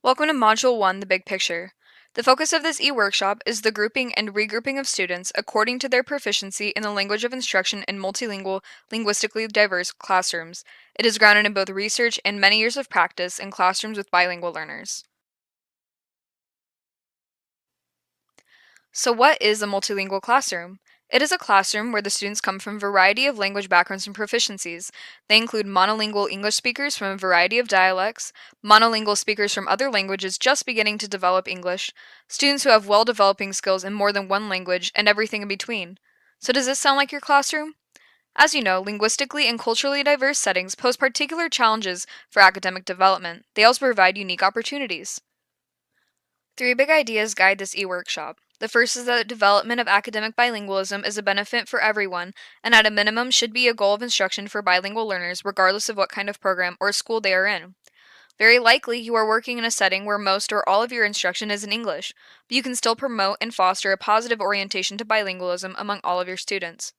Welcome to Module 1, The Big Picture. The focus of this e-workshop is the grouping and regrouping of students according to their proficiency in the language of instruction in multilingual, linguistically diverse classrooms. It is grounded in both research and many years of practice in classrooms with bilingual learners. So what is a multilingual classroom? It is a classroom where the students come from a variety of language backgrounds and proficiencies. They include monolingual English speakers from a variety of dialects, monolingual speakers from other languages just beginning to develop English, students who have well-developing skills in more than one language, and everything in between. So does this sound like your classroom? As you know, linguistically and culturally diverse settings pose particular challenges for academic development. They also provide unique opportunities. Three big ideas guide this e-workshop. The first is that the development of academic bilingualism is a benefit for everyone, and at a minimum should be a goal of instruction for bilingual learners regardless of what kind of program or school they are in. Very likely, you are working in a setting where most or all of your instruction is in English, but you can still promote and foster a positive orientation to bilingualism among all of your students.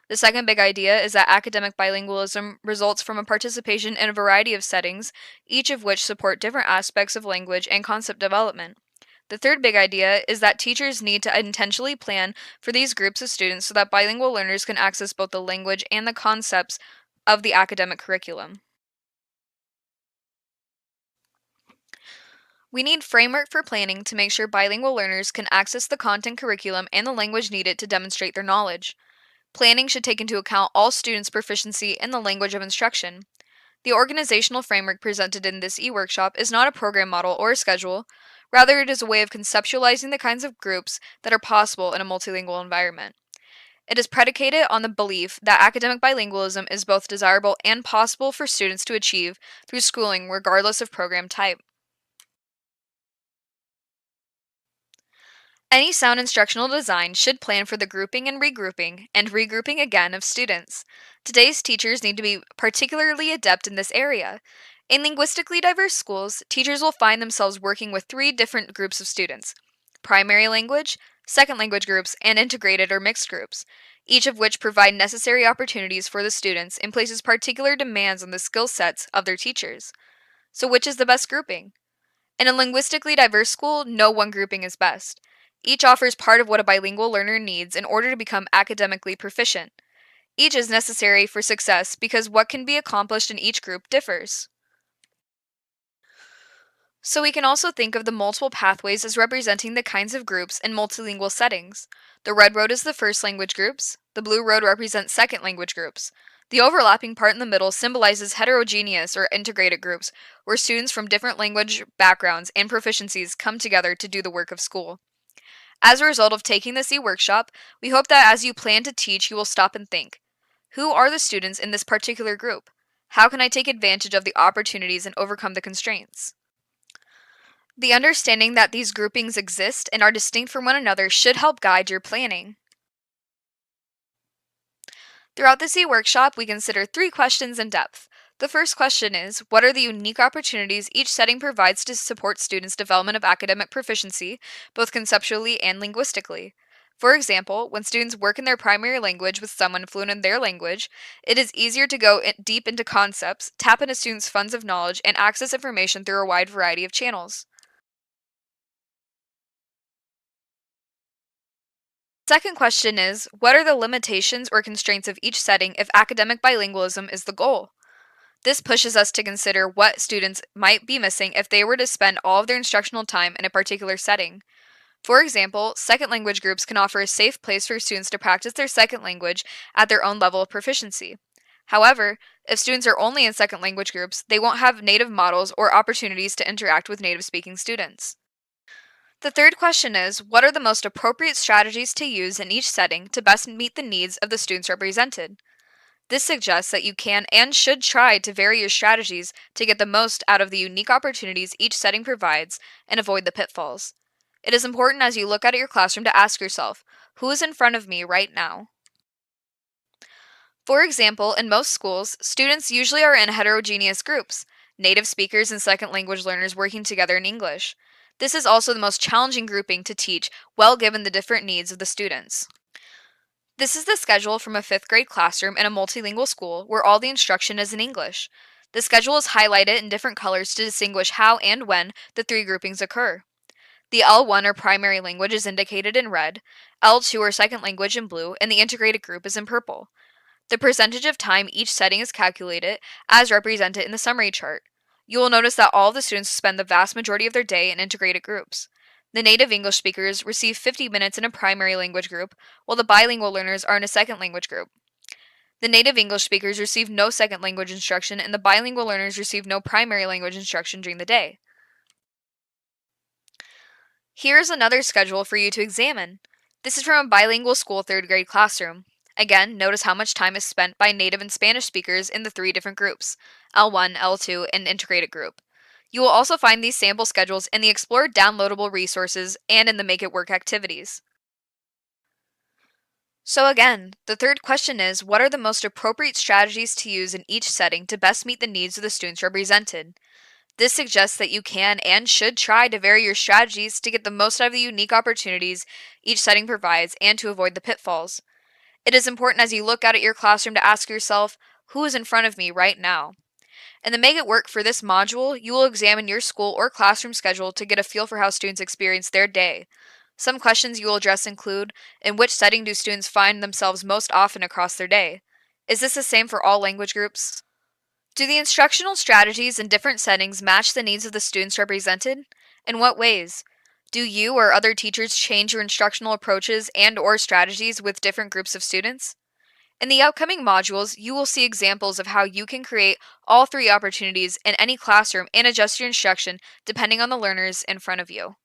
The second big idea is that academic bilingualism results from a participation in a variety of settings, each of which support different aspects of language and concept development. The third big idea is that teachers need to intentionally plan for these groups of students so that bilingual learners can access both the language and the concepts of the academic curriculum. We need framework for planning to make sure bilingual learners can access the content curriculum and the language needed to demonstrate their knowledge. Planning should take into account all students' proficiency in the language of instruction. The organizational framework presented in this e-workshop is not a program model or a schedule. Rather, it is a way of conceptualizing the kinds of groups that are possible in a multilingual environment. It is predicated on the belief that academic bilingualism is both desirable and possible for students to achieve through schooling regardless of program type. Any sound instructional design should plan for the grouping and regrouping again of students. Today's teachers need to be particularly adept in this area. In linguistically diverse schools, teachers will find themselves working with three different groups of students: primary language, second language groups, and integrated or mixed groups, each of which provide necessary opportunities for the students and places particular demands on the skill sets of their teachers. So, which is the best grouping? In a linguistically diverse school, no one grouping is best. Each offers part of what a bilingual learner needs in order to become academically proficient. Each is necessary for success because what can be accomplished in each group differs. So we can also think of the multiple pathways as representing the kinds of groups in multilingual settings. The red road is the first language groups, the blue road represents second language groups. The overlapping part in the middle symbolizes heterogeneous or integrated groups, where students from different language backgrounds and proficiencies come together to do the work of school. As a result of taking this e-workshop, we hope that as you plan to teach, you will stop and think, who are the students in this particular group? How can I take advantage of the opportunities and overcome the constraints? The understanding that these groupings exist and are distinct from one another should help guide your planning. Throughout this e-workshop, we consider three questions in depth. The first question is, what are the unique opportunities each setting provides to support students' development of academic proficiency, both conceptually and linguistically? For example, when students work in their primary language with someone fluent in their language, it is easier to go deep into concepts, tap into students' funds of knowledge, and access information through a wide variety of channels. Second question is, what are the limitations or constraints of each setting if academic bilingualism is the goal? This pushes us to consider what students might be missing if they were to spend all of their instructional time in a particular setting. For example, second language groups can offer a safe place for students to practice their second language at their own level of proficiency. However, if students are only in second language groups, they won't have native models or opportunities to interact with native speaking students. The third question is, what are the most appropriate strategies to use in each setting to best meet the needs of the students represented? This suggests that you can and should try to vary your strategies to get the most out of the unique opportunities each setting provides and avoid the pitfalls. It is important as you look at your classroom to ask yourself, who is in front of me right now? For example, in most schools, students usually are in heterogeneous groups, native speakers and second language learners working together in English. This is also the most challenging grouping to teach, well given the different needs of the students. This is the schedule from a 5th grade classroom in a multilingual school where all the instruction is in English. The schedule is highlighted in different colors to distinguish how and when the three groupings occur. The L1 or primary language is indicated in red, L2 or second language in blue, and the integrated group is in purple. The percentage of time each setting is calculated as represented in the summary chart. You will notice that all of the students spend the vast majority of their day in integrated groups. The native English speakers receive 50 minutes in a primary language group, while the bilingual learners are in a second language group. The native English speakers receive no second language instruction, and the bilingual learners receive no primary language instruction during the day. Here's another schedule for you to examine. This is from a bilingual school third grade classroom. Again, notice how much time is spent by native and Spanish speakers in the three different groups, L1, L2, and integrated group. You will also find these sample schedules in the Explore downloadable resources and in the Make It Work activities. So again, the third question is, what are the most appropriate strategies to use in each setting to best meet the needs of the students represented? This suggests that you can and should try to vary your strategies to get the most out of the unique opportunities each setting provides and to avoid the pitfalls. It is important as you look out at your classroom to ask yourself, who is in front of me right now? And to make it work for this module, you will examine your school or classroom schedule to get a feel for how students experience their day. Some questions you will address include, in which setting do students find themselves most often across their day? Is this the same for all language groups? Do the instructional strategies in different settings match the needs of the students represented? In what ways? Do you or other teachers change your instructional approaches and or strategies with different groups of students? In the upcoming modules, you will see examples of how you can create all three opportunities in any classroom and adjust your instruction depending on the learners in front of you.